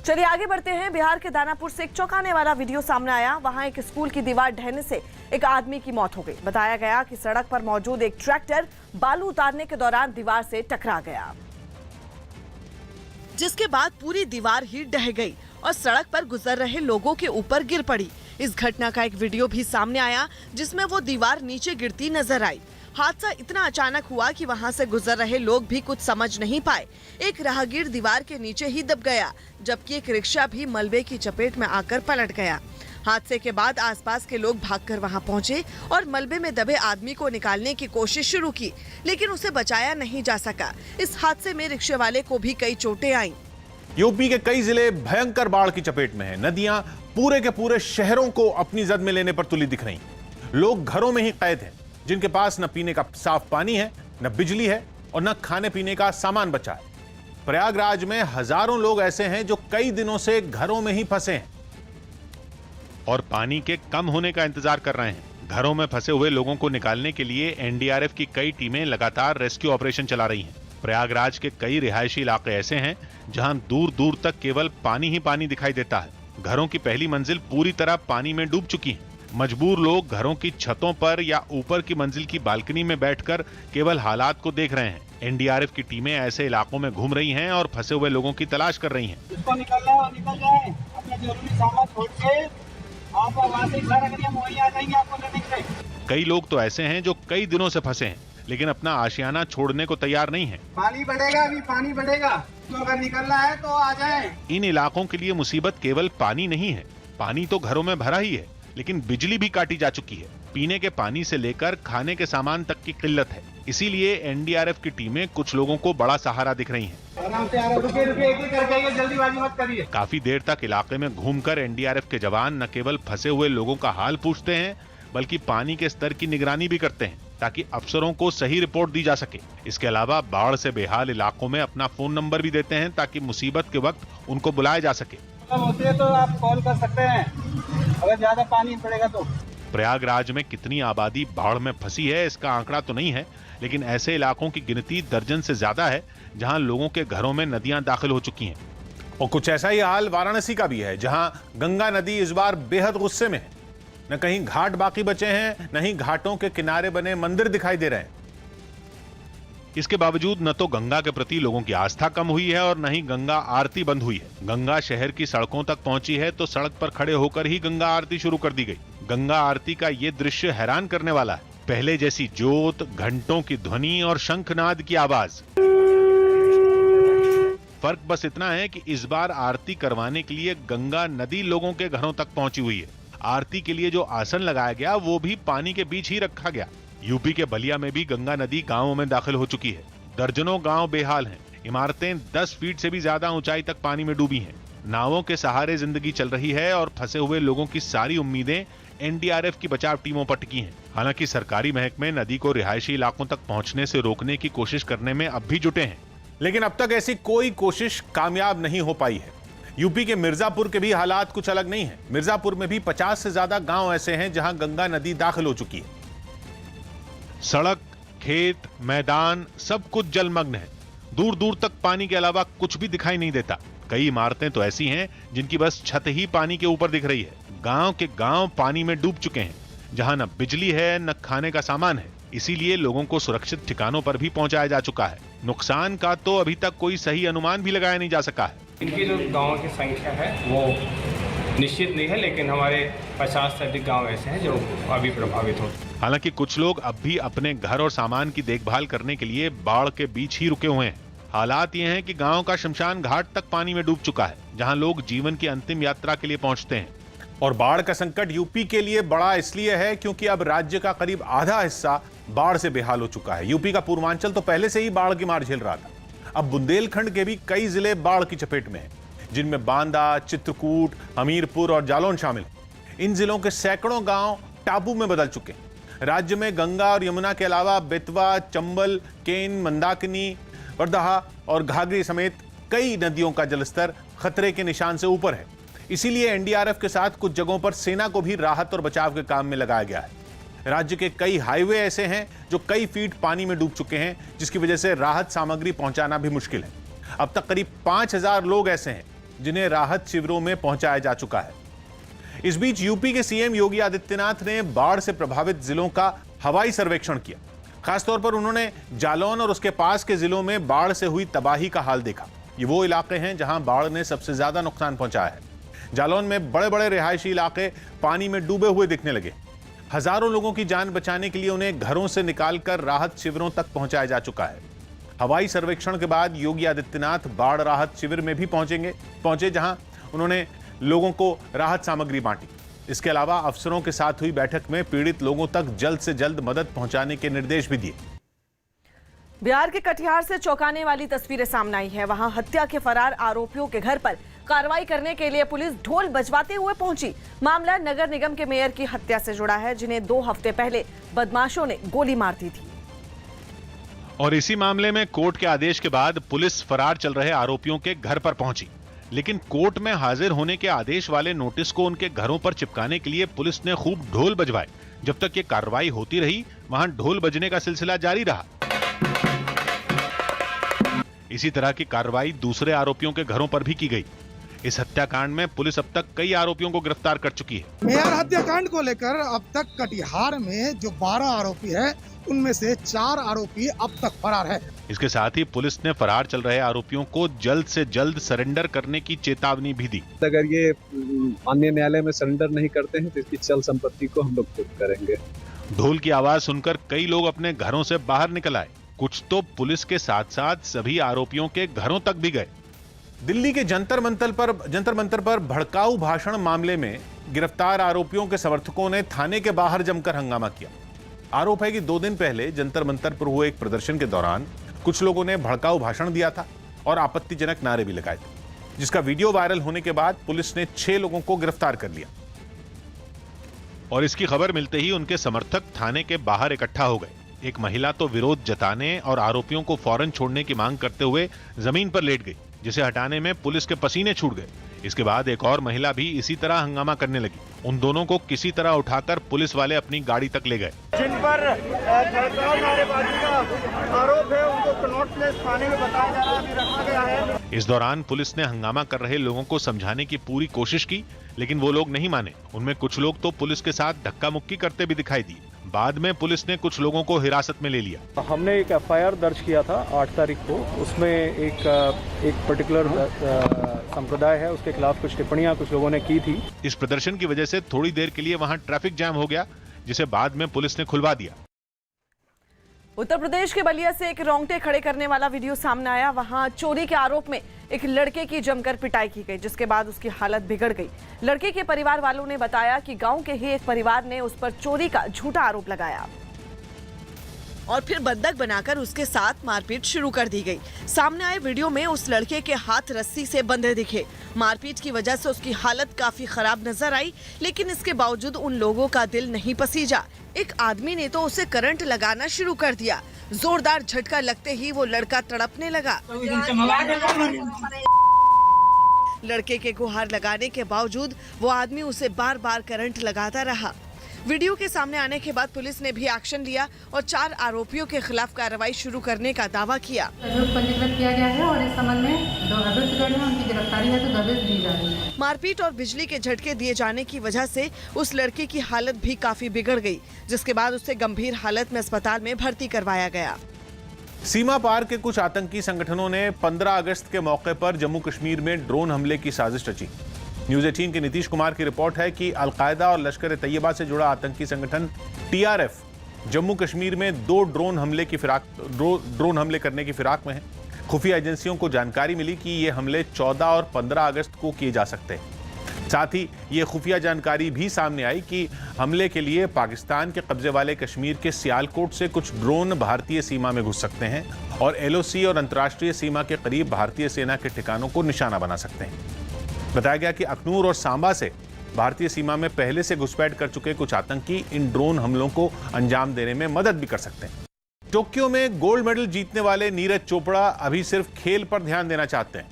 चलिए आगे बढ़ते हैं। बिहार के दानापुर से एक चौंकाने वाला वीडियो सामने आया। वहां एक स्कूल की दीवार ढहने से एक आदमी की मौत हो गई। बताया गया कि सड़क पर मौजूद एक ट्रैक्टर बालू उतारने के दौरान दीवार से टकरा गया, जिसके बाद पूरी दीवार ही ढह गई और सड़क पर गुजर रहे लोगों के ऊपर गिर पड़ी। इस घटना का एक वीडियो भी सामने आया जिसमें वो दीवार नीचे गिरती नजर आई। हादसा इतना अचानक हुआ कि वहां से गुजर रहे लोग भी कुछ समझ नहीं पाए। एक राहगीर दीवार के नीचे ही दब गया, जबकि एक रिक्शा भी मलबे की चपेट में आकर पलट गया। हादसे के बाद आसपास के लोग भागकर वहां पहुंचे और मलबे में दबे आदमी को निकालने की कोशिश शुरू की, लेकिन उसे बचाया नहीं जा सका। इस हादसे में रिक्शे वाले को भी कई चोटें आईं। यूपी के कई जिले भयंकर बाढ़ की चपेट में हैं। नदियां पूरे के पूरे शहरों को अपनी जद में लेने पर तुली दिख रही। लोग घरों में ही कैद हैं, जिनके पास न पीने का साफ पानी है, न बिजली है और न खाने पीने का सामान बचा है। प्रयागराज में हजारों लोग ऐसे हैं जो कई दिनों से घरों में ही फंसे हैं और पानी के कम होने का इंतजार कर रहे हैं। घरों में फंसे हुए लोगों को निकालने के लिए एनडीआरएफ की कई टीमें लगातार रेस्क्यू ऑपरेशन चला रही हैं। प्रयागराज के कई रिहायशी इलाके ऐसे हैं जहां दूर दूर तक केवल पानी ही पानी दिखाई देता है। घरों की पहली मंजिल पूरी तरह पानी में डूब चुकी है। मजबूर लोग घरों की छतों पर या ऊपर की मंजिल की बालकनी में बैठकर केवल हालात को देख रहे हैं। एनडीआरएफ की टीमें ऐसे इलाकों में घूम रही हैं और फंसे हुए लोगों की तलाश कर रही हैं। जिसको निकलना है निकल जाए, अपना जरूरी सामान छोड़ के आप वहाँ से इशारा करिए, हम वहीं आ जाएंगे आपको लेने के लिए। कई लोग तो ऐसे हैं जो कई दिनों से फंसे हैं, लेकिन अपना आशियाना छोड़ने को तैयार नहीं है। पानी बढ़ेगा, अभी पानी बढ़ेगा, तो अगर निकलना है तो आ जाए। इन इलाकों के लिए मुसीबत केवल पानी नहीं है। पानी तो घरों में भरा ही है, लेकिन बिजली भी काटी जा चुकी है। पीने के पानी से लेकर खाने के सामान तक की किल्लत है। इसीलिए एनडीआरएफ की टीमें कुछ लोगों को बड़ा सहारा दिख रही हैं। आराम से रुके एक एक करके आइए, जल्दीबाजी मत करिए। काफी देर तक इलाके में घूमकर एनडीआरएफ के जवान न केवल फंसे हुए लोगों का हाल पूछते हैं, बल्कि पानी के स्तर की निगरानी भी करते हैं ताकि अफसरों को सही रिपोर्ट दी जा सके। इसके अलावा बाढ़ से बेहाल इलाकों में अपना फोन नंबर भी देते हैं ताकि मुसीबत के वक्त उनको बुलाया जा सके। होते है तो आप कॉल कर सकते हैं अगर ज्यादा पानी पड़ेगा तो। प्रयागराज में कितनी आबादी बाढ़ में फंसी है इसका आंकड़ा तो नहीं है, लेकिन ऐसे इलाकों की गिनती दर्जन से ज्यादा है जहां लोगों के घरों में नदियां दाखिल हो चुकी हैं। और कुछ ऐसा ही हाल वाराणसी का भी है, जहां गंगा नदी इस बार बेहद गुस्से में है। न कहीं घाट बाकी बचे हैं, न ही घाटों के किनारे बने मंदिर दिखाई दे रहे हैं। इसके बावजूद न तो गंगा के प्रति लोगों की आस्था कम हुई है और न ही गंगा आरती बंद हुई है। गंगा शहर की सड़कों तक पहुंची है तो सड़क पर खड़े होकर ही गंगा आरती शुरू कर दी गई। गंगा आरती का ये दृश्य हैरान करने वाला है। पहले जैसी जोत, घंटों की ध्वनि और शंखनाद की आवाज। फर्क बस इतना है कि इस बार आरती करवाने के लिए गंगा नदी लोगों के घरों तक पहुंची हुई है। आरती के लिए जो आसन लगाया गया वो भी पानी के बीच ही रखा गया। यूपी के बलिया में भी गंगा नदी गांवों में दाखिल हो चुकी है। दर्जनों गांव बेहाल हैं। इमारतें 10 फीट से भी ज्यादा ऊंचाई तक पानी में डूबी हैं। नावों के सहारे जिंदगी चल रही है और फंसे हुए लोगों की सारी उम्मीदें एनडीआरएफ की बचाव टीमों पर टिकी हैं। हालांकि सरकारी महकमे नदी को रिहायशी इलाकों तक पहुंचने से रोकने की कोशिश करने में अब भी जुटे हैं, लेकिन अब तक ऐसी कोई कोशिश कामयाब नहीं हो पाई है। यूपी के मिर्जापुर के भी हालात कुछ अलग नहीं है। मिर्जापुर में भी 50 से ज्यादा गांव ऐसे हैं जहां गंगा नदी दाखिल हो चुकी है। सड़क, खेत, मैदान सब कुछ जलमग्न है। दूर दूर तक पानी के अलावा कुछ भी दिखाई नहीं देता। कई इमारतें तो ऐसी हैं जिनकी बस छत ही पानी के ऊपर दिख रही है। गांव के गांव पानी में डूब चुके हैं, जहां न बिजली है न खाने का सामान है। इसीलिए लोगों को सुरक्षित ठिकानों पर भी पहुंचाया जा चुका है। नुकसान का तो अभी तक कोई सही अनुमान भी लगाया नहीं जा सका है। इनकी जो गाँव की संख्या है वो निश्चित नहीं है, लेकिन हमारे 50 से अधिक गाँव ऐसे हैं जो अभी प्रभावित हो। हालांकि कुछ लोग अब भी अपने घर और सामान की देखभाल करने के लिए बाढ़ के बीच ही रुके हुए हैं। हालात ये हैं कि गांव का शमशान घाट तक पानी में डूब चुका है, जहां लोग जीवन की अंतिम यात्रा के लिए पहुंचते हैं। और बाढ़ का संकट यूपी के लिए बड़ा इसलिए है क्योंकि अब राज्य का करीब आधा हिस्सा बाढ़ से बेहाल हो चुका है। यूपी का पूर्वांचल तो पहले से ही बाढ़ की मार झेल रहा था। अब बुंदेलखंड के भी कई जिले बाढ़ की चपेट में हैं, जिनमें बांदा, चित्रकूट, हमीरपुर और जालौन शामिल हैं। इन जिलों के सैकड़ों गांव टापू में बदल चुके हैं। राज्य में गंगा और यमुना के अलावा बेतवा, चंबल, केन, मंदाकिनी, वर्दहा और घाघरी समेत कई नदियों का जलस्तर खतरे के निशान से ऊपर है। इसीलिए एनडीआरएफ के साथ कुछ जगहों पर सेना को भी राहत और बचाव के काम में लगाया गया है। राज्य के कई हाईवे ऐसे हैं जो कई फीट पानी में डूब चुके हैं, जिसकी वजह से राहत सामग्री पहुंचाना भी मुश्किल है। अब तक करीब 5000 लोग ऐसे हैं जिन्हें राहत शिविरों में पहुंचाया जा चुका है। इस बीच यूपी के सीएम योगी आदित्यनाथ ने बाढ़ से प्रभावित जिलों का हवाई सर्वेक्षण किया। खासतौर पर उन्होंने जालौन और उसके पास के जिलों में बाढ़ से हुई तबाही का हाल देखा। ये वो इलाके हैं जहां बाढ़ ने सबसे ज्यादा नुकसान पहुंचाया है। जालौन में बड़े बड़े रिहायशी इलाके पानी में डूबे हुए दिखने लगे। हजारों लोगों की जान बचाने के लिए उन्हें घरों से निकालकर राहत शिविरों तक पहुंचाया जा चुका है। हवाई सर्वेक्षण के बाद योगी आदित्यनाथ बाढ़ राहत शिविर में भी पहुंचे जहां उन्होंने लोगों को राहत सामग्री बांटी। इसके अलावा अफसरों के साथ हुई बैठक में पीड़ित लोगों तक जल्द से जल्द मदद पहुंचाने के निर्देश भी दिए। बिहार के कटिहार से चौंकाने वाली तस्वीरें सामने आई है। वहां हत्या के फरार आरोपियों के घर पर कार्रवाई करने के लिए पुलिस ढोल बजवाते हुए पहुंची। मामला नगर निगम के मेयर की हत्या से जुड़ा है, जिन्हें 2 हफ्ते पहले बदमाशों ने गोली मार दी थी। और इसी मामले में कोर्ट के आदेश के बाद पुलिस फरार चल रहे आरोपियों के घर पर पहुंची, लेकिन कोर्ट में हाजिर होने के आदेश वाले नोटिस को उनके घरों पर चिपकाने के लिए पुलिस ने खूब ढोल बजवाए। जब तक ये कार्रवाई होती रही, वहां ढोल बजने का सिलसिला जारी रहा। इसी तरह की कार्रवाई दूसरे आरोपियों के घरों पर भी की गई। इस हत्याकांड में पुलिस अब तक कई आरोपियों को गिरफ्तार कर चुकी है। मेयर हत्याकांड को लेकर अब तक कटिहार में जो 12 आरोपी है, उनमें से 4 आरोपी अब तक फरार है। इसके साथ ही पुलिस ने फरार चल रहे आरोपियों को जल्द से जल्द सरेंडर करने की चेतावनी भी दी। अगर ये माननीय न्यायालय में सरेंडर नहीं करते हैं तो इसकी चल संपत्ति को हम लोग खुद करेंगे। ढोल की आवाज सुनकर कई लोग अपने घरों से बाहर निकल आए। कुछ तो पुलिस के साथ साथ सभी आरोपियों के घरों तक भी गए। दिल्ली के जंतर मंतर पर भड़काऊ भाषण मामले में गिरफ्तार आरोपियों के समर्थकों ने थाने के बाहर जमकर हंगामा किया। आरोप है कि 2 दिन पहले जंतर मंतर पर हुए एक प्रदर्शन के दौरान कुछ लोगों ने भड़काऊ भाषण दिया था और आपत्तिजनक नारे भी लगाए थे, जिसका वीडियो वायरल होने के बाद पुलिस ने 6 लोगों को गिरफ्तार कर लिया। और इसकी खबर मिलते ही उनके समर्थक थाने के बाहर इकट्ठा हो गए। एक महिला तो विरोध जताने और आरोपियों को फौरन छोड़ने की मांग करते हुए जमीन पर लेट गई, जिसे हटाने में पुलिस के पसीने छूट गए। इसके बाद एक और महिला भी इसी तरह हंगामा करने लगी। उन दोनों को किसी तरह उठाकर पुलिस वाले अपनी गाड़ी तक ले गए। जिन पर नारेबाजी का आरोप है, उनको कनॉट प्लेस थाने में बताया जा रहा है, रखा गया है। इस दौरान पुलिस ने हंगामा कर रहे लोगों को समझाने की पूरी कोशिश की, लेकिन वो लोग नहीं माने। उनमें कुछ लोग तो पुलिस के साथ धक्का मुक्की करते भी दिखाई दिए। बाद में पुलिस ने कुछ लोगों को हिरासत में ले लिया। हमने एक FIR दर्ज किया था 8 तारीख को। उसमें एक पर्टिकुलर संप्रदाय है, उसके खिलाफ कुछ टिप्पणियां कुछ लोगों ने की थी। इस प्रदर्शन की वजह से थोड़ी देर के लिए वहां ट्रैफिक जैम हो गया, जिसे बाद में पुलिस ने खुलवा दिया। उत्तर प्रदेश के बलिया से एक रोंगटे खड़े करने वाला वीडियो सामने आया। वहां चोरी के आरोप में एक लड़के की जमकर पिटाई की गई, जिसके बाद उसकी हालत बिगड़ गई। लड़के के परिवार वालों ने बताया कि गांव के ही एक परिवार ने उस पर चोरी का झूठा आरोप लगाया और फिर बंधक बनाकर उसके साथ मारपीट शुरू कर दी गई। सामने आए वीडियो में उस लड़के के हाथ रस्सी से बंधे दिखे। मारपीट की वजह से उसकी हालत काफी खराब नजर आई, लेकिन इसके बावजूद उन लोगों का दिल नहीं पसीजा। एक आदमी ने तो उसे करंट लगाना शुरू कर दिया। जोरदार झटका लगते ही वो लड़का तड़पने लगा। लड़के के गुहार लगाने के बावजूद वो आदमी उसे बार बार करंट लगाता रहा। वीडियो के सामने आने के बाद पुलिस ने भी एक्शन लिया और 4 आरोपियों के खिलाफ कार्रवाई शुरू करने का दावा किया। पंजीकृत किया गया है और इस संबंध में जो अभियुक्त हैं उनकी गिरफ्तारी है तो दबिश दी जा रही है। मारपीट और बिजली के झटके दिए जाने की वजह से उस लड़के की हालत भी काफी बिगड़ गई, जिसके बाद उसे गंभीर हालत में अस्पताल में भर्ती करवाया गया। सीमा पार के कुछ आतंकी संगठनों ने 15 अगस्त के मौके पर जम्मू कश्मीर में ड्रोन हमले की साजिश रची। न्यूज़ 18 के नीतीश कुमार की रिपोर्ट है कि अलकायदा और लश्कर तैयबा से जुड़ा आतंकी संगठन TRF जम्मू कश्मीर में 2 ड्रोन हमले करने की फिराक में है। खुफिया एजेंसियों को जानकारी मिली कि ये हमले 14 और 15 अगस्त को किए जा सकते हैं। साथ ही ये खुफिया जानकारी भी सामने आई कि हमले के लिए पाकिस्तान के कब्जे वाले कश्मीर के सियालकोट से कुछ ड्रोन भारतीय सीमा में घुस सकते हैं और LOC और अंतर्राष्ट्रीय सीमा के करीब भारतीय सेना के ठिकानों को निशाना बना सकते हैं। बताया गया कि अखनूर और सांबा से भारतीय सीमा में पहले से घुसपैठ कर चुके कुछ आतंकी इन ड्रोन हमलों को अंजाम देने में मदद भी कर सकते हैं। टोक्यो में गोल्ड मेडल जीतने वाले नीरज चोपड़ा अभी सिर्फ खेल पर ध्यान देना चाहते हैं।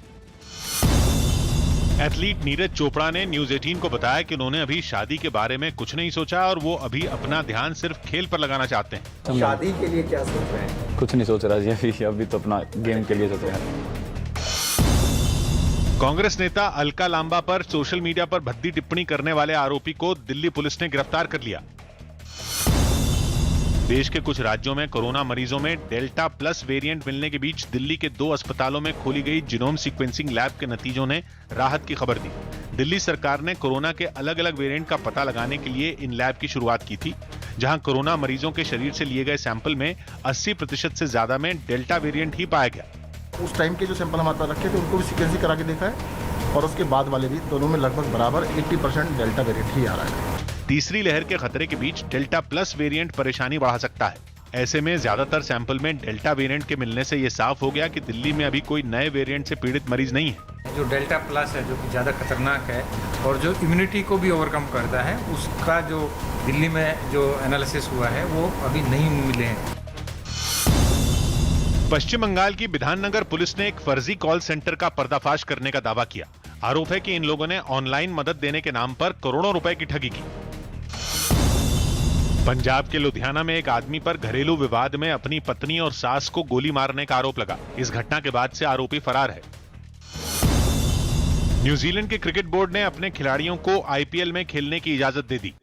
एथलीट नीरज चोपड़ा ने न्यूज़ 18 को बताया कि उन्होंने अभी शादी के बारे में कुछ नहीं सोचा और वो अभी अपना ध्यान सिर्फ खेल पर लगाना चाहते हैं। शादी के लिए क्या सोच रहे हैं? कुछ नहीं सोच रहा जी, अभी तो अपना गेम के लिए सोच रहे हैं। कांग्रेस नेता अलका लांबा पर सोशल मीडिया पर भद्दी टिप्पणी करने वाले आरोपी को दिल्ली पुलिस ने गिरफ्तार कर लिया। देश के कुछ राज्यों में कोरोना मरीजों में डेल्टा प्लस वेरिएंट मिलने के बीच दिल्ली के 2 अस्पतालों में खोली गई जीनोम सीक्वेंसिंग लैब के नतीजों ने राहत की खबर दी। दिल्ली सरकार ने कोरोना के अलग अलग वेरिएंट का पता लगाने के लिए इन लैब की शुरुआत की थी, जहां कोरोना मरीजों के शरीर से लिए गए सैंपल में 80% से ज्यादा में डेल्टा वेरिएंट ही पाया गया। उस टाइम के जो सैंपल हमारे पास रखे थे उनको भी सीक्वेंसिंग करा के देखा है और उसके बाद वाले भी दोनों में लगभग बराबर 80% डेल्टा वेरिएंट ही आ रहा है। तीसरी लहर के खतरे के बीच डेल्टा प्लस वेरिएंट परेशानी बढ़ा सकता है। ऐसे में ज्यादातर सैंपल में डेल्टा वेरिएंट के मिलने से ये साफ हो गया कि दिल्ली में अभी कोई नए वेरिएंट से पीड़ित मरीज नहीं है। जो डेल्टा प्लस है, जो कि ज़्यादा खतरनाक है और जो इम्यूनिटी को भी ओवरकम करता है, उसका जो दिल्ली में जो एनालिसिस हुआ है वो अभी नहीं मिले हैं। पश्चिम बंगाल की बिधाननगर पुलिस ने एक फर्जी कॉल सेंटर का पर्दाफाश करने का दावा किया। आरोप है कि इन लोगों ने ऑनलाइन मदद देने के नाम पर करोड़ों रुपए की ठगी की। पंजाब के लुधियाना में एक आदमी पर घरेलू विवाद में अपनी पत्नी और सास को गोली मारने का आरोप लगा। इस घटना के बाद से आरोपी फरार है। न्यूजीलैंड के क्रिकेट बोर्ड ने अपने खिलाड़ियों को आईपीएल में खेलने की इजाजत दे दी।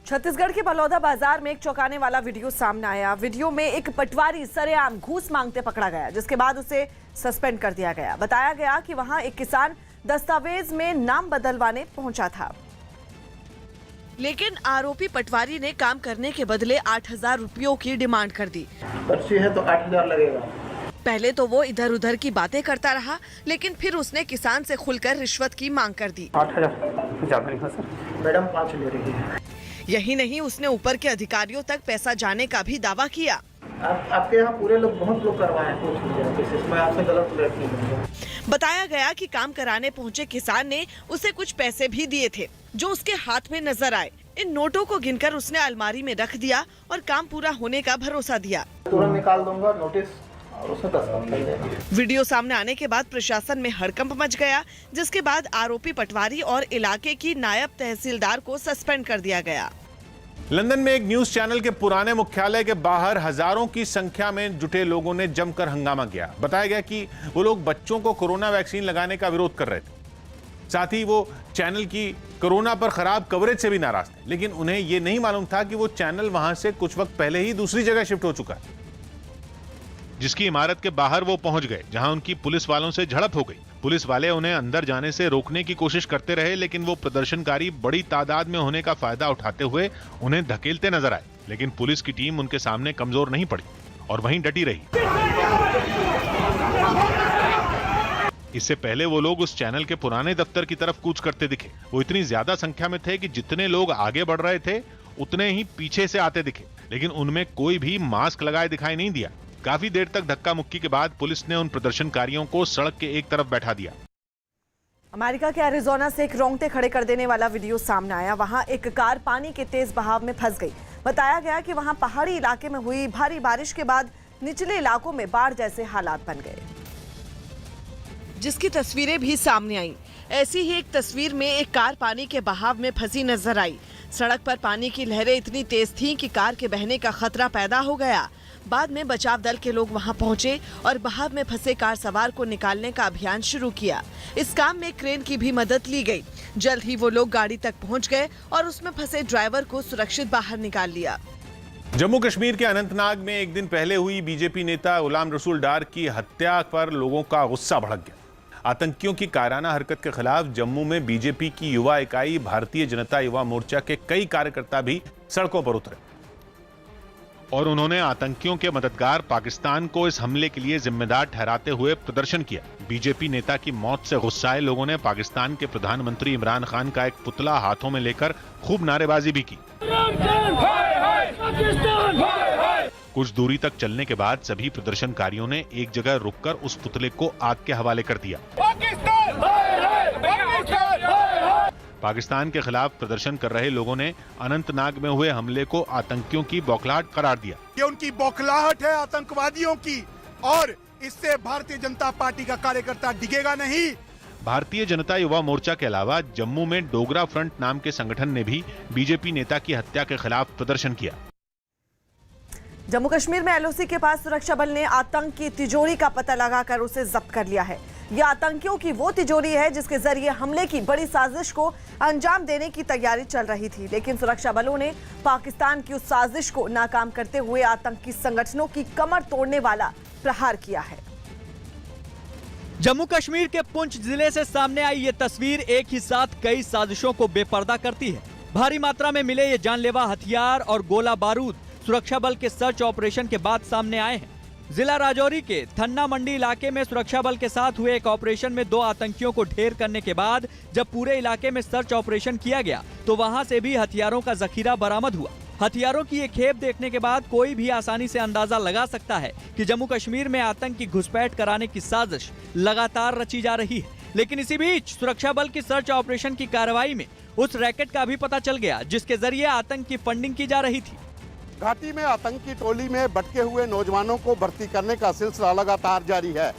छत्तीसगढ़ के बलौदा बाजार में एक चौंकाने वाला वीडियो सामने आया। वीडियो में एक पटवारी सरेआम घूस मांगते पकड़ा गया, जिसके बाद उसे सस्पेंड कर दिया गया। बताया गया कि वहां एक किसान दस्तावेज में नाम बदलवाने पहुंचा था, लेकिन आरोपी पटवारी ने काम करने के बदले 8,000 रुपयों की डिमांड कर दी। पर्ची है तो 8,000 लगेगा। पहले तो वो इधर उधर की बातें करता रहा, लेकिन फिर उसने किसान से खुलकर रिश्वत की मांग कर दी। 8,000 ज्यादा नहीं सर, मैडम 5 ले रही है। यही नहीं, उसने ऊपर के अधिकारियों तक पैसा जाने का भी दावा किया। आपके यहाँ पूरे लोग बहुत लोग करवाए हैं, मैं आपसे गलत नहीं। बताया गया कि काम कराने पहुंचे किसान ने उसे कुछ पैसे भी दिए थे, जो उसके हाथ में नजर आए। इन नोटों को गिनकर उसने अलमारी में रख दिया और काम पूरा होने का भरोसा दिया। तुरंत निकाल दूंगा नोटिस और उसमें 10 काम कर देंगे। वीडियो सामने आने के बाद प्रशासन में हड़कंप मच गया, जिसके बाद आरोपी पटवारी और इलाके की नायब तहसीलदार को सस्पेंड कर दिया गया। लंदन में एक न्यूज चैनल के पुराने मुख्यालय के बाहर हजारों की संख्या में जुटे लोगों ने जमकर हंगामा किया। बताया गया कि वो लोग बच्चों को कोरोना वैक्सीन लगाने का विरोध कर रहे थे। साथ ही वो चैनल की कोरोना पर खराब कवरेज से भी नाराज थे, लेकिन उन्हें यह नहीं मालूम था कि वो चैनल वहां से कुछ वक्त पहले ही दूसरी जगह शिफ्ट हो चुका है, जिसकी इमारत के बाहर वो पहुंच गए, जहां उनकी पुलिस वालों से झड़प हो गई। पुलिस वाले उन्हें अंदर जाने से रोकने की कोशिश करते रहे, लेकिन वो प्रदर्शनकारी बड़ी तादाद में होने का फायदा उठाते हुए उन्हें धकेलते नजर आए। लेकिन पुलिस की टीम उनके सामने कमजोर नहीं पड़ी और वहीं डटी रही। इससे पहले वो लोग उस चैनल के पुराने दफ्तर की तरफ कूच करते दिखे। वो इतनी ज्यादा संख्या में थे कि जितने लोग आगे बढ़ रहे थे उतने ही पीछे से आते दिखे, लेकिन उनमें कोई भी मास्क लगाए दिखाई नहीं दिया। काफी देर तक धक्का मुक्की के बाद पुलिस ने उन प्रदर्शनकारियों को सड़क के एक तरफ बैठा दिया। अमेरिका के एरिजोना से एक रोंगटे खड़े कर देने वाला वीडियो सामने आया। वहां एक कार पानी के तेज बहाव में फंस गई। बताया गया कि वहां पहाड़ी इलाके में हुई भारी बारिश के बाद निचले इलाकों में बाढ़ जैसे हालात बन गए, जिसकी तस्वीरें भी सामने आई। ऐसी ही एक तस्वीर में एक कार पानी के बहाव में फंसी नजर आई। सड़क पर पानी की लहरें इतनी तेज थीं कि कार के बहने का खतरा पैदा हो गया। बाद में बचाव दल के लोग वहां पहुंचे और बहाव में फंसे कार सवार को निकालने का अभियान शुरू किया। इस काम में क्रेन की भी मदद ली गई। जल्द ही वो लोग गाड़ी तक पहुंच गए और उसमें फंसे ड्राइवर को सुरक्षित बाहर निकाल लिया। जम्मू कश्मीर के अनंतनाग में एक दिन पहले हुई बीजेपी नेता गुलाम रसूल डार की हत्या पर लोगों का गुस्सा भड़क गया। आतंकियों की कायराना हरकत के खिलाफ जम्मू में बीजेपी की युवा इकाई भारतीय जनता युवा मोर्चा के कई कार्यकर्ता भी सड़कों पर उतरे और उन्होंने आतंकियों के मददगार पाकिस्तान को इस हमले के लिए जिम्मेदार ठहराते हुए प्रदर्शन किया। बीजेपी नेता की मौत से गुस्साए लोगों ने पाकिस्तान के प्रधानमंत्री इमरान खान का एक पुतला हाथों में लेकर खूब नारेबाजी भी की। कुछ दूरी तक चलने के बाद सभी प्रदर्शनकारियों ने एक जगह रुककर उस पुतले को आग के हवाले कर दिया। पाकिस्तान के खिलाफ प्रदर्शन कर रहे लोगों ने अनंतनाग में हुए हमले को आतंकियों की बौखलाहट करार दिया। ये उनकी बौखलाहट है आतंकवादियों की, और इससे भारतीय जनता पार्टी का कार्यकर्ता डिगेगा नहीं। भारतीय जनता युवा मोर्चा के अलावा जम्मू में डोगरा फ्रंट नाम के संगठन ने भी बीजेपी नेता की हत्या के खिलाफ प्रदर्शन किया। जम्मू कश्मीर में एलओसी के पास सुरक्षा बल ने आतंक की तिजोरी का पता लगाकर उसे जब्त कर लिया है। यह आतंकियों की वो तिजोरी है जिसके जरिए हमले की बड़ी साजिश को अंजाम देने की तैयारी चल रही थी, लेकिन सुरक्षा बलों ने पाकिस्तान की उस साजिश को नाकाम करते हुए आतंकी संगठनों की कमर तोड़ने वाला प्रहार किया है। जम्मू कश्मीर के पुंछ जिले से सामने आई ये तस्वीर एक ही साथ कई साजिशों को बेपर्दा करती है। भारी मात्रा में मिले ये जानलेवा हथियार और गोला बारूद सुरक्षा बल के सर्च ऑपरेशन के बाद सामने आए हैं। जिला राजौरी के थन्ना मंडी इलाके में सुरक्षा बल के साथ हुए एक ऑपरेशन में 2 आतंकियों को ढेर करने के बाद जब पूरे इलाके में सर्च ऑपरेशन किया गया तो वहां से भी हथियारों का जखीरा बरामद हुआ। हथियारों की ये खेप देखने के बाद कोई भी आसानी से अंदाजा लगा सकता है कि जम्मू कश्मीर में आतंक की घुसपैठ कराने की साजिश लगातार रची जा रही है। लेकिन इसी बीच सुरक्षा बल की सर्च ऑपरेशन की कार्रवाई में उस रैकेट का भी पता चल गया जिसके जरिए आतंक की फंडिंग की जा रही थी। घाटी में आतंकी टोली में भटके हुए नौजवानों को भर्ती करने का सिलसिला लगातार जारी है।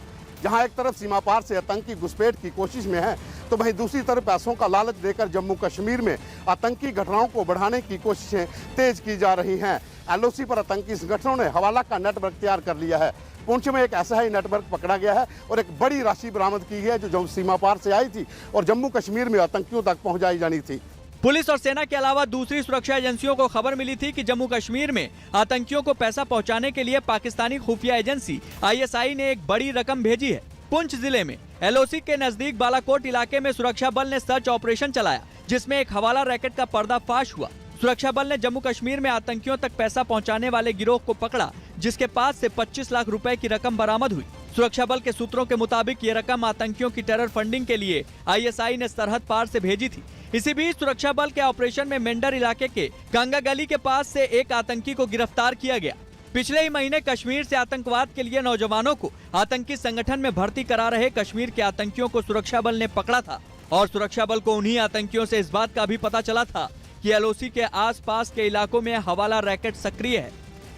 जहां एक तरफ सीमा पार से आतंकी घुसपैठ की कोशिश में है तो वहीं दूसरी तरफ पैसों का लालच देकर जम्मू कश्मीर में आतंकी घटनाओं को बढ़ाने की कोशिशें तेज की जा रही हैं। एलओसी पर आतंकी संगठनों ने हवाला का नेटवर्क तैयार कर लिया है। पुंछ में एक ऐसा ही नेटवर्क पकड़ा गया है और एक बड़ी राशि बरामद की है जो सीमा पार से आई थी और जम्मू कश्मीर में आतंकियों तक पहुंचाई जानी थी। पुलिस और सेना के अलावा दूसरी सुरक्षा एजेंसियों को खबर मिली थी कि जम्मू कश्मीर में आतंकियों को पैसा पहुंचाने के लिए पाकिस्तानी खुफिया एजेंसी आईएसआई ने एक बड़ी रकम भेजी है। पुंछ जिले में एलओसी के नजदीक बालाकोट इलाके में सुरक्षा बल ने सर्च ऑपरेशन चलाया जिसमें एक हवाला रैकेट का पर्दाफाश हुआ। सुरक्षा बल ने जम्मू कश्मीर में आतंकियों तक पैसा पहुंचाने वाले गिरोह को पकड़ा जिसके पास से 25 लाख रुपए की रकम बरामद हुई। सुरक्षा बल के सूत्रों के मुताबिक ये रकम आतंकियों की टेरर फंडिंग के लिए आईएसआई ने सरहद पार से भेजी थी। इसी बीच सुरक्षा बल के ऑपरेशन में मेंढर इलाके के कांगा गली के पास से एक आतंकी को गिरफ्तार किया गया। पिछले ही महीने कश्मीर से आतंकवाद के लिए नौजवानों को आतंकी संगठन में भर्ती करा रहे कश्मीर के आतंकियों को सुरक्षा बल ने पकड़ा था और सुरक्षा बल को उन्हीं आतंकियों से इस बात का भी पता चला था कि एलओसी के आसपास के इलाकों में हवाला रैकेट सक्रिय है।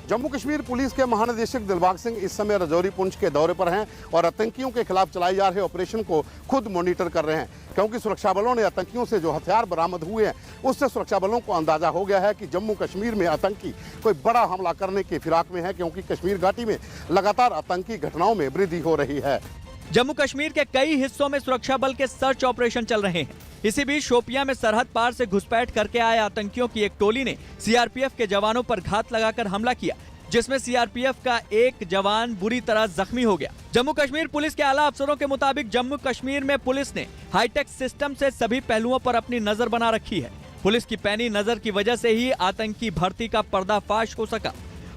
जम्मू कश्मीर पुलिस के महानिदेशक दिलबाग सिंह इस समय राजौरी पुंछ के दौरे पर हैं और आतंकियों के खिलाफ चलाए जा रहे ऑपरेशन को खुद मॉनिटर कर रहे हैं, क्योंकि सुरक्षा बलों ने आतंकियों से जो हथियार बरामद हुए हैं उससे सुरक्षा बलों को अंदाजा हो गया है कि जम्मू कश्मीर में आतंकी कोई बड़ा हमला करने की फिराक में है, क्योंकि कश्मीर घाटी में लगातार आतंकी घटनाओं में वृद्धि हो रही है। जम्मू कश्मीर के कई हिस्सों में सुरक्षा बल के सर्च ऑपरेशन चल रहे हैं। इसी बीच शोपियां में सरहद पार से घुसपैठ करके आए आतंकियों की एक टोली ने सीआरपीएफ के जवानों पर घात लगाकर हमला किया जिसमें सीआरपीएफ का एक जवान बुरी तरह जख्मी हो गया। जम्मू कश्मीर पुलिस के आला अफसरों के मुताबिक जम्मू कश्मीर में पुलिस ने हाईटेक सिस्टम से सभी पहलुओं पर अपनी नजर बना रखी है। पुलिस की पैनी नजर की वजह से ही आतंकी भर्ती का पर्दाफाश हो सका।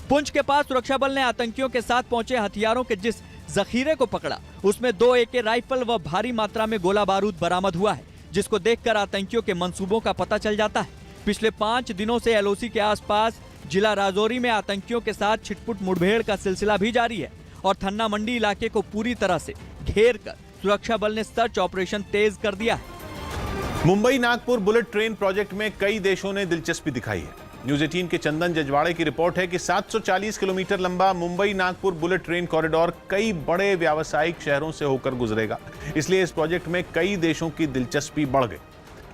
पुंछ के पास सुरक्षा बल ने आतंकियों के साथ पहुंचे हथियारों के जिस जखीरे को पकड़ा उसमें 2 AK राइफल व भारी मात्रा में गोला बारूद बरामद हुआ है, जिसको देखकर आतंकियों के मंसूबों का पता चल जाता है। पिछले 5 दिनों से एलओसी के आसपास जिला राजौरी में आतंकियों के साथ छिटपुट मुठभेड़ का सिलसिला भी जारी है और थन्ना मंडी इलाके को पूरी तरह से घेर कर सुरक्षा बल ने सर्च ऑपरेशन तेज कर दिया है। Mumbai Nagpur bullet train project में कई देशों ने दिलचस्पी दिखाई है। न्यूज 18 के चंदन जजवाड़े की रिपोर्ट है कि 740 किलोमीटर लंबा Mumbai Nagpur bullet train corridor कई बड़े व्यावसायिक शहरों से होकर गुजरेगा, इसलिए इस प्रोजेक्ट में कई देशों की दिलचस्पी बढ़ गई।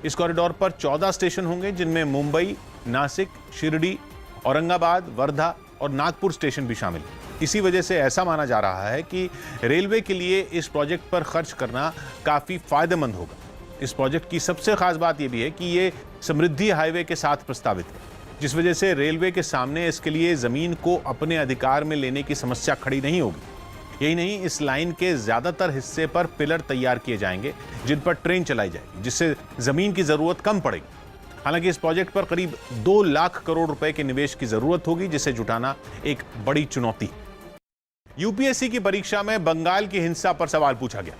इस कॉरिडोर पर 14 स्टेशन होंगे जिनमें मुंबई, नासिक, शिरडी, औरंगाबाद, वर्धा और नागपुर स्टेशन भी शामिल है। इसी वजह से ऐसा माना जा रहा है कि रेलवे के लिए इस प्रोजेक्ट पर खर्च करना काफी फायदेमंद होगा। इस प्रोजेक्ट की सबसे खास बात यह भी है कि ये समृद्धि हाईवे के साथ प्रस्तावित है, जिस वजह से रेलवे के सामने इसके लिए जमीन को अपने अधिकार में लेने की समस्या खड़ी नहीं होगी। यही नहीं, इस लाइन के ज्यादातर हिस्से पर पिलर तैयार किए जाएंगे जिन पर ट्रेन चलाई जाएगी, जिससे जमीन की जरूरत कम पड़ेगी। हालांकि इस प्रोजेक्ट पर करीब 2 लाख करोड़ रुपए के निवेश की जरूरत होगी, जिसे जुटाना एक बड़ी चुनौती है। यूपीएससी की परीक्षा में बंगाल की हिंसा पर सवाल पूछा गया।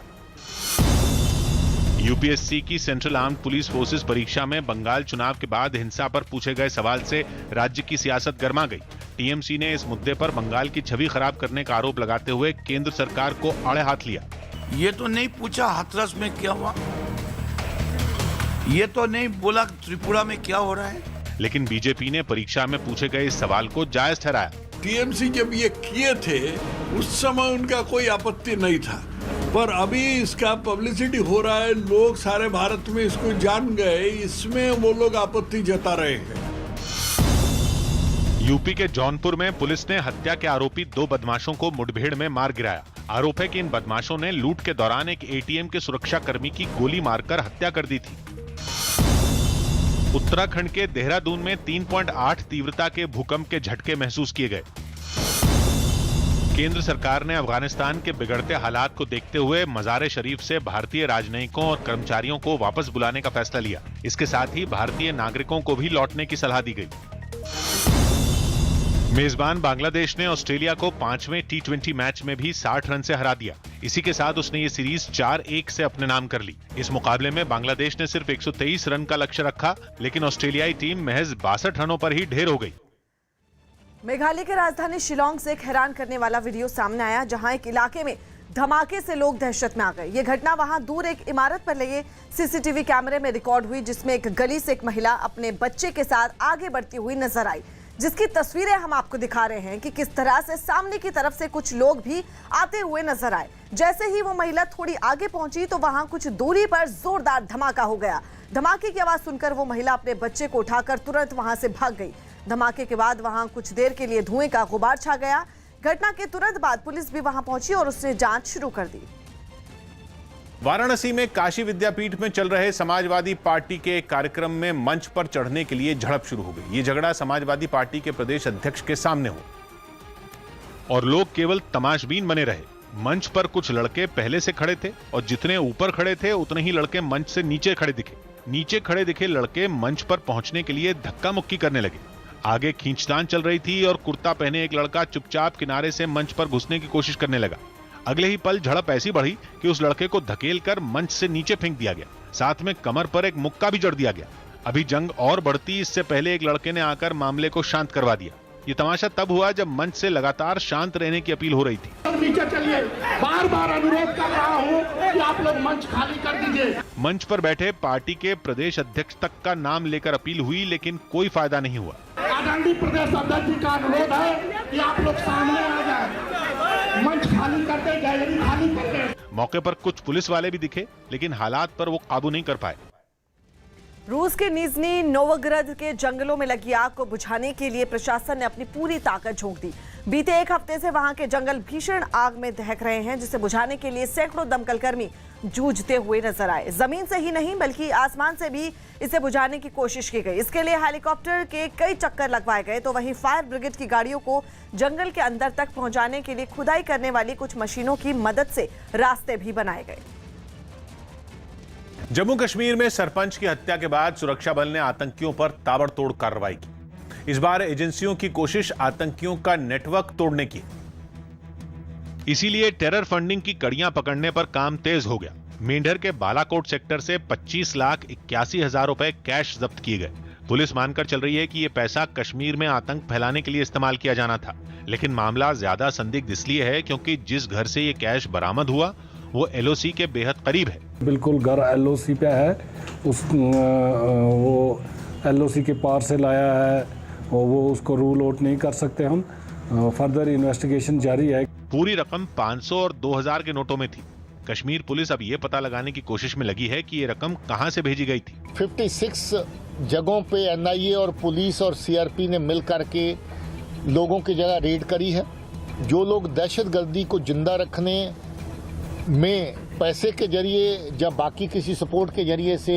यूपीएससी की सेंट्रल आर्म्ड पुलिस फोर्सेस परीक्षा में बंगाल चुनाव के बाद हिंसा पर पूछे गए सवाल से राज्य की सियासत गर्मा गई। टीएमसी ने इस मुद्दे पर बंगाल की छवि खराब करने का आरोप लगाते हुए केंद्र सरकार को आड़े हाथ लिया। ये तो नहीं पूछा हाथरस में क्या हुआ, ये तो नहीं बोला त्रिपुरा में क्या हो रहा है। लेकिन बीजेपी ने परीक्षा में पूछे गए इस सवाल को जायज ठहराया। टीएमसी जब ये किए थे उस समय उनका कोई आपत्ति नहीं था, पर अभी इसका पब्लिसिटी हो रहा है, लोग सारे भारत में इसको जान गए, इसमें वो लोग आपत्ति जता रहे हैं। यूपी के जौनपुर में पुलिस ने हत्या के आरोपी 2 बदमाशों को मुठभेड़ में मार गिराया। आरोप है कि इन बदमाशों ने लूट के दौरान एक एटीएम के सुरक्षा कर्मी की गोली मारकर हत्या कर दी थी। उत्तराखंड के देहरादून में 3.8 तीव्रता के भूकंप के झटके महसूस किए गए। केंद्र सरकार ने अफगानिस्तान के बिगड़ते हालात को देखते हुए मज़ार शरीफ से भारतीय राजनयिकों और कर्मचारियों को वापस बुलाने का फैसला लिया। इसके साथ ही भारतीय नागरिकों को भी लौटने की सलाह दी गई। मेजबान बांग्लादेश ने ऑस्ट्रेलिया को 5वें T20 मैच में भी 60 रन से हरा दिया। इसी के साथ उसने ये सीरीज 4-1 से अपने नाम कर ली। इस मुकाबले में बांग्लादेश ने सिर्फ 123 रन का लक्ष्य रखा, लेकिन ऑस्ट्रेलियाई टीम महज 62 रनों पर ही ढेर हो गई। मेघालय के राजधानी शिलोंग से एक हैरान करने वाला वीडियो सामने आया, जहां एक इलाके में धमाके से लोग दहशत में आ गए। ये घटना वहां दूर एक इमारत पर लगे सीसीटीवी कैमरे में रिकॉर्ड हुई, जिसमें एक गली से एक महिला अपने बच्चे के साथ आगे बढ़ती हुई नजर आई, जिसकी तस्वीरें हम आपको दिखा रहे हैं कि किस तरह से सामने की तरफ से कुछ लोग भी आते हुए नजर आए। जैसे ही वो महिला थोड़ी आगे पहुंची तो वहां कुछ दूरी पर जोरदार धमाका हो गया। धमाके की आवाज सुनकर वो महिला अपने बच्चे को उठाकर तुरंत वहां से भाग गई। धमाके के बाद वहां कुछ देर के लिए धुएं का गुबार छा गया। घटना के तुरंत बाद पुलिस भी वहां पहुंची और उसने जांच शुरू कर दी। वाराणसी में काशी विद्यापीठ में चल रहे समाजवादी पार्टी के कार्यक्रम में मंच पर चढ़ने के लिए झड़प शुरू हो गई। ये झगड़ा समाजवादी पार्टी के प्रदेश अध्यक्ष के सामने हो और लोग केवल तमाशबीन बने रहे। मंच पर कुछ लड़के पहले से खड़े थे और जितने ऊपर खड़े थे उतने ही लड़के मंच से नीचे खड़े दिखे। नीचे खड़े दिखे लड़के मंच पर पहुंचने के लिए धक्का मुक्की करने लगे। आगे खींचतान चल रही थी और कुर्ता पहने एक लड़का चुपचाप किनारे से मंच पर घुसने की कोशिश करने लगा। अगले ही पल झड़प ऐसी बढ़ी कि उस लड़के को धकेलकर मंच से नीचे फेंक दिया गया। साथ में कमर पर एक मुक्का भी जड़ दिया गया। अभी जंग और बढ़ती, इससे पहले एक लड़के ने आकर मामले को शांत करवा दिया। ये तमाशा तब हुआ जब मंच से लगातार शांत रहने की अपील हो रही थी। नीचे चलिए, बार-बार अनुरोध कर रहा हूं कि आप लोग मंच खाली कर दीजिए। मंच पर बैठे पार्टी के प्रदेश अध्यक्ष तक का नाम लेकर अपील हुई, लेकिन कोई फायदा नहीं हुआ। आदरणीय प्रदेश अध्यक्ष जी का अनुरोध है कि आप लोग सामने आ जाए, मंच खाली कर दे, गैलरी खाली कर दे। मौके पर कुछ पुलिस वाले भी दिखे, लेकिन हालात पर वो काबू नहीं कर पाए। रूस के निजनी नोविग्राद के जंगलों में लगी आग को बुझाने के लिए प्रशासन ने अपनी पूरी ताकत झोंक दी। बीते एक हफ्ते से वहां के जंगल भीषण आग में दहक रहे हैं, जिसे बुझाने के लिए सैकड़ों दमकल कर्मी जूझते हुए नजर आए। जमीन से ही नहीं बल्कि आसमान से भी इसे बुझाने की कोशिश की गई। इसके लिए हेलीकॉप्टर के कई चक्कर लगवाए गए, तो वहीं फायर ब्रिगेड की गाड़ियों को जंगल के अंदर तक पहुंचाने के लिए खुदाई करने वाली कुछ मशीनों की मदद से रास्ते भी बनाए गए। जम्मू कश्मीर में सरपंच की हत्या के बाद सुरक्षा बल ने आतंकियों पर ताबड़तोड़ कार्रवाई की। इस बार एजेंसियों की कोशिश आतंकियों का नेटवर्क तोड़ने की। इसीलिए टेरर फंडिंग की कड़ियां पकड़ने पर काम तेज हो गया। मेंढर के बालाकोट सेक्टर से 25,81,000 रुपए कैश जब्त किए गए। पुलिस मानकर चल रही है कि यह पैसा कश्मीर में आतंक फैलाने के लिए इस्तेमाल किया जाना था, लेकिन मामला ज्यादा संदिग्ध इसलिए है क्योंकि जिस घर से ये कैश बरामद हुआ वो LOC के बेहद करीब है। बिल्कुल घर LOC पे है, वो LOC के पार से लाया है और वो उसको रूल आउट नहीं कर सकते हम। फर्दर इन्वेस्टिगेशन जारी है। पूरी रकम 500 और 2000 के नोटों में थी। कश्मीर पुलिस अब ये पता लगाने की कोशिश में लगी है कि ये रकम कहां से भेजी गई थी। 56 जगहों पे NIA और पुलिस और CRP ने मिल करके लोगों की जगह रेड करी है। जो लोग दहशतगर्दी को जिंदा रखने में पैसे के जरिए या बाकी किसी सपोर्ट के जरिए से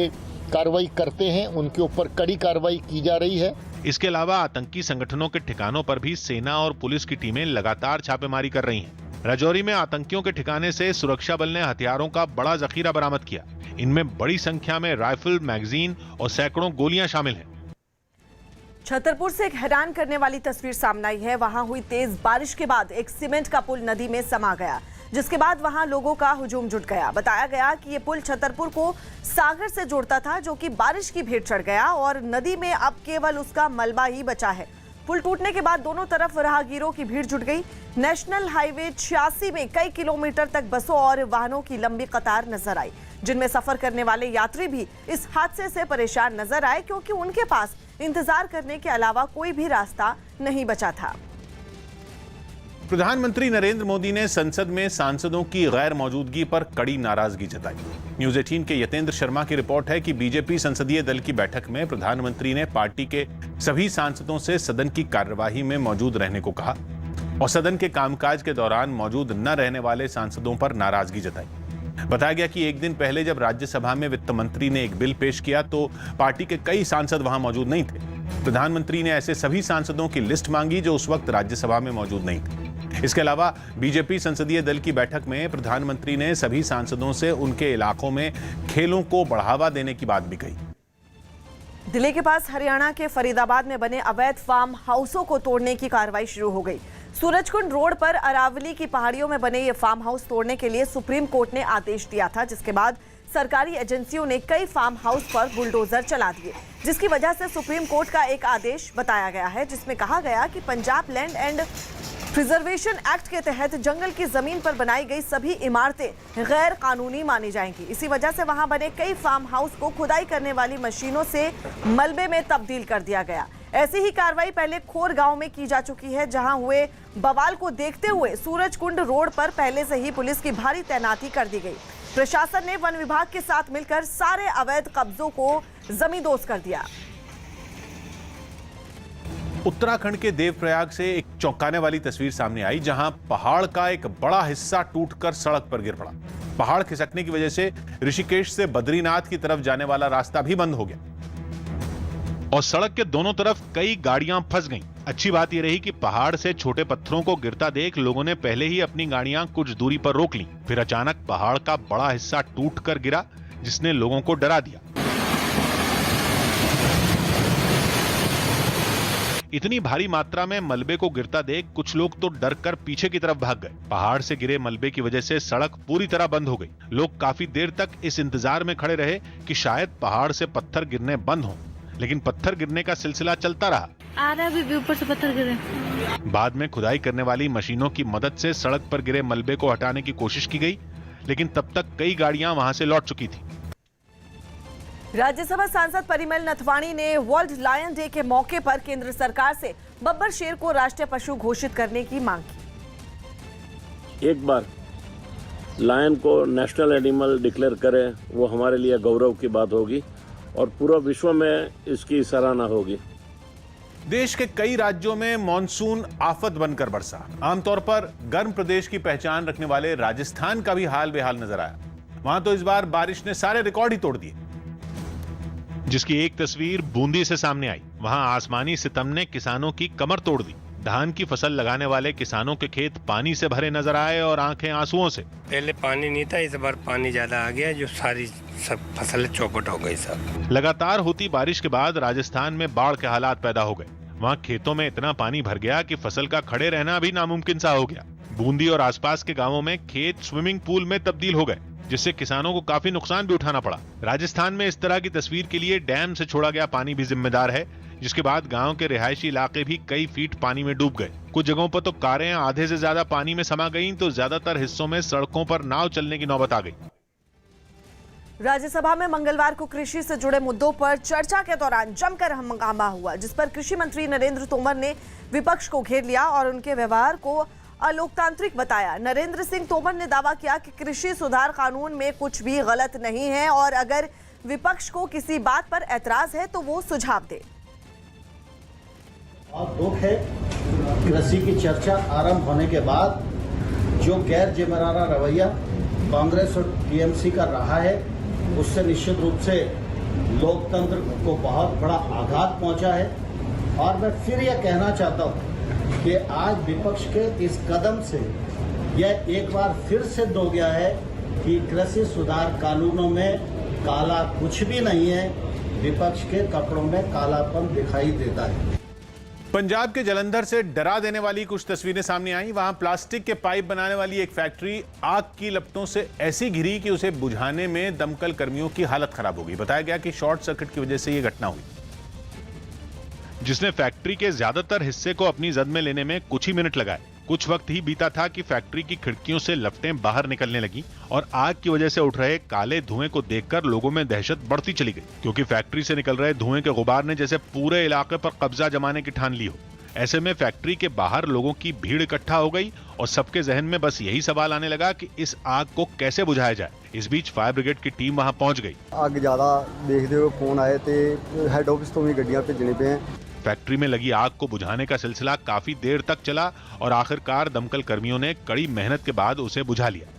कार्रवाई करते हैं, उनके ऊपर कड़ी कार्रवाई की जा रही है। इसके अलावा आतंकी संगठनों के ठिकानों पर भी सेना और पुलिस की टीमें लगातार छापेमारी कर रही हैं। राजौरी में आतंकियों के ठिकाने से सुरक्षा बल ने हथियारों का बड़ा जखीरा बरामद किया। इनमें बड़ी संख्या में राइफल, मैगजीन और सैकड़ों गोलियां शामिल हैं। छतरपुर से एक हैरान करने वाली तस्वीर सामने आई है। वहां हुई तेज बारिश के बाद एक सीमेंट का पुल नदी में समा गया, जिसके बाद वहां लोगों का हुजूम जुट गया। बताया गया कि ये पुल छतरपुर को सागर से जोड़ता था, जो कि बारिश की भेंट चढ़ गया और नदी में अब केवल उसका मलबा ही बचा है। पुल टूटने के बाद दोनों तरफ राहगीरों की भीड़ जुट गई। नेशनल हाईवे 86 में कई किलोमीटर तक बसों और वाहनों की लंबी कतार नजर आई, जिनमें सफर करने वाले यात्री भी इस हादसे से परेशान नजर आए, क्योंकि उनके पास इंतजार करने के अलावा कोई भी रास्ता नहीं बचा था। प्रधानमंत्री नरेंद्र मोदी ने संसद में सांसदों की गैर मौजूदगी पर कड़ी नाराजगी जताई। न्यूज 18 के यतेंद्र शर्मा की रिपोर्ट है कि बीजेपी संसदीय दल की बैठक में प्रधानमंत्री ने पार्टी के सभी सांसदों से सदन की कार्यवाही में मौजूद रहने को कहा और सदन के कामकाज के दौरान मौजूद न रहने वाले सांसदों पर नाराजगी जताई। बताया गया कि एक दिन पहले जब राज्यसभा में वित्त मंत्री ने एक बिल पेश किया तो पार्टी के कई सांसद वहां मौजूद नहीं थे। प्रधानमंत्री ने ऐसे सभी सांसदों की लिस्ट मांगी जो उस वक्त राज्यसभा में मौजूद नहीं थे। इसके अलावा बीजेपी संसदीय दल की बैठक में प्रधानमंत्री ने सभी सांसदों से उनके इलाकों में खेलों को बढ़ावा देने की बात भी कही। दिल्ली के पास हरियाणा के फरीदाबाद में बने अवैध फार्म हाउसों को तोड़ने की कार्रवाई शुरू हो गई। सूरजकुंड रोड पर अरावली की पहाड़ियों में बने ये फार्म हाउस तोड़ने के लिए सुप्रीम कोर्ट ने आदेश दिया था, जिसके बाद सरकारी एजेंसियों ने कई फार्म हाउस पर बुलडोजर चला दिए, जिसकी वजह से सुप्रीम कोर्ट का एक आदेश बताया गया है जिसमें कहा गया कि Punjab land and preservation act के तहत जंगल की जमीन पर बनाई गई सभी इमारतें गैर कानूनी मानी जाएंगी। इसी वजह से वहां बने कई फार्म हाउस को खुदाई करने वाली मशीनों से मलबे में तब्दील कर दिया गया। ऐसी ही कार्रवाई पहले खोर गांव में की जा चुकी है, जहां हुए बवाल को देखते हुए सूरजकुंड रोड पर पहले से ही पुलिस की भारी तैनाती कर दी गई। प्रशासन ने वन विभाग के साथ मिलकर सारे अवैध कब्जों को जमींदोज कर दिया। उत्तराखंड के देवप्रयाग से एक चौंकाने वाली तस्वीर सामने आई, जहां पहाड़ का एक बड़ा हिस्सा टूटकर सड़क पर गिर पड़ा। पहाड़ खिसकने की वजह से ऋषिकेश से बद्रीनाथ की तरफ जाने वाला रास्ता भी बंद हो गया और सड़क के दोनों तरफ कई गाड़ियां फंस गईं। अच्छी बात यह रही कि पहाड़ से छोटे पत्थरों को गिरता देख लोगों ने पहले ही अपनी गाड़ियां कुछ दूरी पर रोक लीं। फिर अचानक पहाड़ का बड़ा हिस्सा टूटकर गिरा, जिसने लोगों को डरा दिया। इतनी भारी मात्रा में मलबे को गिरता देख कुछ लोग तो डर कर पीछे की तरफ भाग गए। पहाड़ से गिरे मलबे की वजह से सड़क पूरी तरह बंद हो गई। लोग काफी देर तक इस इंतजार में खड़े रहे कि शायद पहाड़ से पत्थर गिरने बंद हो, लेकिन पत्थर गिरने का सिलसिला चलता रहा। आ रहा है, ऊपर से पत्थर गिरे। बाद में खुदाई करने वाली मशीनों की मदद से सड़क पर गिरे मलबे को हटाने की कोशिश की गई, लेकिन तब तक कई गाड़ियां वहां से लौट चुकी थी। राज्यसभा सांसद परिमल नथवाणी ने वर्ल्ड लायन डे के मौके पर केंद्र सरकार से बब्बर शेर को राष्ट्रीय पशु घोषित करने की मांग की। एक बार लायन को नेशनल एनिमल डिक्लेयर करें, वो हमारे लिए गौरव की बात होगी और पूरा विश्व में इसकी सराहना होगी। देश के कई राज्यों में मॉनसून आफत बनकर बरसा। आमतौर पर गर्म प्रदेश की पहचान रखने वाले राजस्थान का भी हाल बेहाल नजर आया। वहां तो इस बार बारिश ने सारे रिकॉर्ड ही तोड़ दिए, जिसकी एक तस्वीर बूंदी से सामने आई। वहां आसमानी सितम ने किसानों की कमर तोड़ दी। धान की फसल लगाने वाले किसानों के खेत पानी से भरे नजर आए और आंखें आंसुओं से। पहले पानी नहीं था, इस बार पानी ज्यादा आ गया, जो सारी सब फसलें चौपट हो गई। सब लगातार होती बारिश के बाद राजस्थान में बाढ़ के हालात पैदा हो गए। वहां खेतों में इतना पानी भर गया कि फसल का खड़े रहना भी नामुमकिन सा हो गया। बूंदी और आसपास के गांवों में खेत स्विमिंग पूल में तब्दील हो गए, जिससे किसानों को काफी नुकसान भी उठाना पड़ा। राजस्थान में इस तरह की तस्वीर के लिए डैम से छोड़ा गया पानी भी जिम्मेदार है, जिसके बाद गांव के रिहायशी इलाके भी कई फीट पानी में डूब गए। कुछ जगहों पर तो कारें आधे से ज्यादा पानी में समा गईं, तो ज्यादातर हिस्सों में सड़कों पर नाव चलने की नौबत आ गई। राज्यसभा में मंगलवार को कृषि से जुड़े मुद्दों पर चर्चा के दौरान जमकर हंगामा हुआ, जिस पर कृषि मंत्री नरेंद्र तोमर ने विपक्ष को घेर लिया और उनके व्यवहार को अलोकतांत्रिक बताया। नरेंद्र सिंह तोमर ने दावा किया कि कृषि सुधार कानून में कुछ भी गलत नहीं है और अगर विपक्ष को किसी बात पर ऐतराज है तो वो सुझाव दे। और दुख है, कृषि की चर्चा आरंभ होने के बाद जो गैर जिम्मेदाराना रवैया कांग्रेस और टीएमसी का रहा है, उससे निश्चित रूप से लोकतंत्र को बहुत बड़ा आघात पहुंचा है। और मैं फिर यह कहना चाहता हूं कि आज विपक्ष के इस कदम से यह एक बार फिर सिद्ध हो गया है कि कृषि सुधार कानूनों में काला कुछ भी नहीं है, विपक्ष के कपड़ों में कालापन दिखाई देता है। पंजाब के जलंधर से डरा देने वाली कुछ तस्वीरें सामने आई। वहां प्लास्टिक के पाइप बनाने वाली एक फैक्ट्री आग की लपटों से ऐसी घिरी कि उसे बुझाने में दमकल कर्मियों की हालत खराब हो गई। बताया गया कि शॉर्ट सर्किट की वजह से यह घटना हुई, जिसने फैक्ट्री के ज्यादातर हिस्से को अपनी जद में लेने में कुछ ही मिनट लगाए। कुछ वक्त ही बीता था कि फैक्ट्री की खिड़कियों से लपटें बाहर निकलने लगी और आग की वजह से उठ रहे काले धुएं को देखकर लोगों में दहशत बढ़ती चली गई, क्योंकि फैक्ट्री से निकल रहे धुएं के गुबार ने जैसे पूरे इलाके पर कब्जा जमाने की ठान ली हो। ऐसे में फैक्ट्री के बाहर लोगों की भीड़ इकट्ठा हो गई और सबके जहन में बस यही सवाल आने लगा कि इस आग को कैसे बुझाया जाए। इस बीच फायर ब्रिगेड की टीम वहां पहुंच गई। आग ज्यादा देखते हुए फोन आए थे, हेड ऑफिस तो भी गड्डियां भेजने पे हैं। फैक्ट्री में लगी आग को बुझाने का सिलसिला काफी देर तक चला और आखिरकार दमकल कर्मियों ने कड़ी मेहनत के बाद उसे बुझा लिया।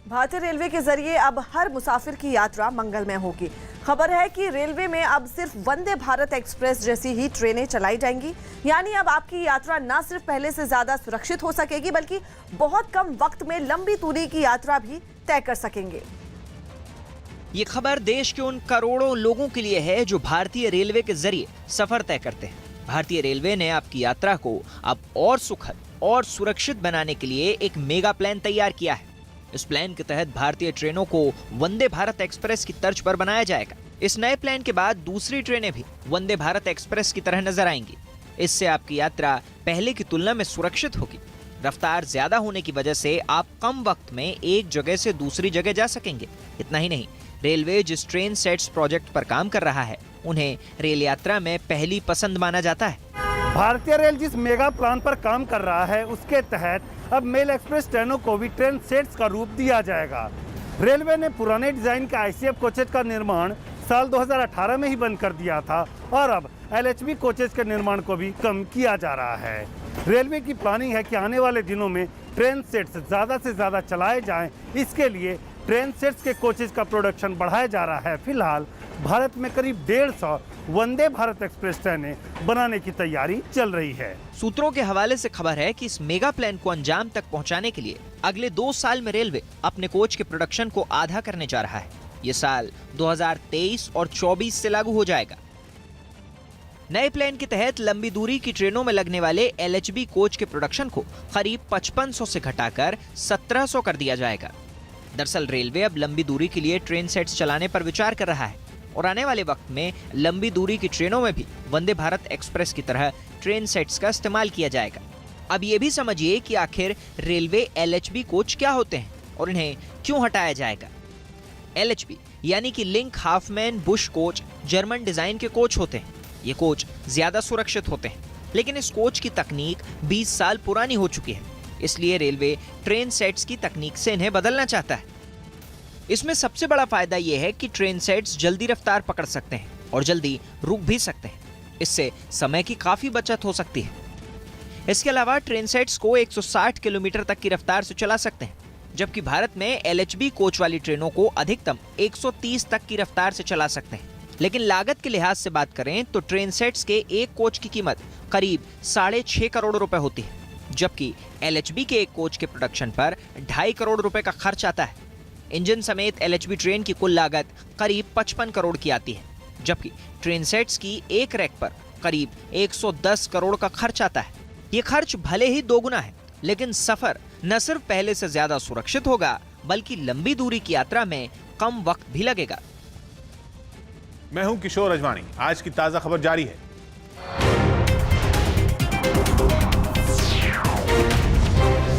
भारतीय रेलवे के जरिए अब हर मुसाफिर की यात्रा मंगलमय होगी। खबर है कि रेलवे में अब सिर्फ वंदे भारत एक्सप्रेस जैसी ही ट्रेनें चलाई जाएंगी। यानी अब आपकी यात्रा न सिर्फ पहले से ज्यादा सुरक्षित हो सकेगी, बल्कि बहुत कम वक्त में लंबी दूरी की यात्रा भी तय कर सकेंगे। ये खबर देश के उन करोड़ों लोगों के लिए है जो भारतीय रेलवे के जरिए सफर तय करते हैं। भारतीय रेलवे ने आपकी यात्रा को अब और सुखद और सुरक्षित बनाने के लिए एक मेगा प्लान तैयार किया है। इस प्लान के तहत भारतीय ट्रेनों को वंदे भारत एक्सप्रेस की तर्ज पर बनाया जाएगा। इस नए प्लान के बाद दूसरी ट्रेनें भी वंदे भारत एक्सप्रेस की तरह नजर आएंगी। इससे आपकी यात्रा पहले की तुलना में सुरक्षित होगी। रफ्तार ज्यादा होने की वजह से आप कम वक्त में एक जगह से दूसरी जगह जा सकेंगे। इतना ही नहीं, रेलवे जिस ट्रेन सेट्स प्रोजेक्ट पर काम कर रहा है उन्हें रेल यात्रा में पहली पसंद माना जाता है। भारतीय रेल जिस मेगा प्लान पर काम कर रहा है उसके तहत अब मेल एक्सप्रेस ट्रेनों को भी ट्रेन सेट्स का रूप दिया जाएगा। रेलवे ने पुराने डिजाइन के आईसीएफ कोचेज का निर्माण साल 2018 में ही बंद कर दिया था और अब एलएचबी कोचेज के निर्माण को भी कम किया जा रहा है। रेलवे की प्लानिंग है कि आने वाले दिनों में ट्रेन सेट्स ज्यादा से ज्यादा चलाए जाएं। इसके लिए ट्रेन सेट्स के कोचेज का प्रोडक्शन बढ़ाया जा रहा है। फिलहाल भारत में करीब 150 वंदे भारत एक्सप्रेस ट्रेनें बनाने की तैयारी चल रही है। सूत्रों के हवाले से खबर है कि इस मेगा प्लान को अंजाम तक पहुंचाने के लिए अगले 2 साल में रेलवे अपने कोच के प्रोडक्शन को आधा करने जा रहा है। ये साल 2023 और 24 से लागू हो जाएगा। नए प्लान के तहत लंबी दूरी की ट्रेनों में लगने वाले एलएचबी कोच के प्रोडक्शन को करीब 5500 से घटाकर 1700 कर दिया जाएगा। दरअसल रेलवे अब लंबी दूरी के लिए ट्रेन सेट्स चलाने पर विचार कर रहा है और आने वाले वक्त में लंबी दूरी की ट्रेनों में भी वंदे भारत एक्सप्रेस की तरह ट्रेन सेट्स का इस्तेमाल किया जाएगा। अब ये भी समझिए कि आखिर रेलवे एलएचबी कोच क्या होते हैं और इन्हें क्यों हटाया जाएगा। एलएचबी यानी कि link Hopman Bush coach German design के कोच होते हैं। ये कोच ज्यादा सुरक्षित होते हैं, लेकिन इस कोच की तकनीक 20 साल पुरानी हो चुकी है। इसलिए रेलवे ट्रेन सेट्स की तकनीक से इन्हें बदलना चाहता है। इसमें सबसे बड़ा फायदा यह है कि ट्रेन सेट्स जल्दी रफ्तार पकड़ सकते हैं और जल्दी रुक भी सकते हैं। इससे समय की काफी बचत हो सकती है। इसके अलावा ट्रेन सेट्स को 160 किलोमीटर तक की रफ्तार से चला सकते हैं, जबकि भारत में एलएचबी कोच वाली ट्रेनों को अधिकतम 130 तक की रफ्तार से चला सकते हैं। लेकिन लागत के लिहाज से बात करें तो ट्रेन सेट्स के एक कोच की कीमत करीब 6.5 करोड़ रुपए होती है, जबकि एलएचबी के एक कोच के प्रोडक्शन पर 2.5 करोड़ रुपए का खर्च आता है। इंजन समेत एलएचबी ट्रेन की कुल लागत करीब 55 करोड़ की आती है, जबकि ट्रेन सेट्स की एक रैक पर करीब 110 करोड़ का खर्च आता है। ये खर्च भले ही दोगुना है, लेकिन सफर न सिर्फ पहले से ज्यादा सुरक्षित होगा, बल्कि लंबी दूरी की यात्रा में कम वक्त भी लगेगा। मैं हूं किशोर अजवाणी। आज की ताजा खबर जारी है।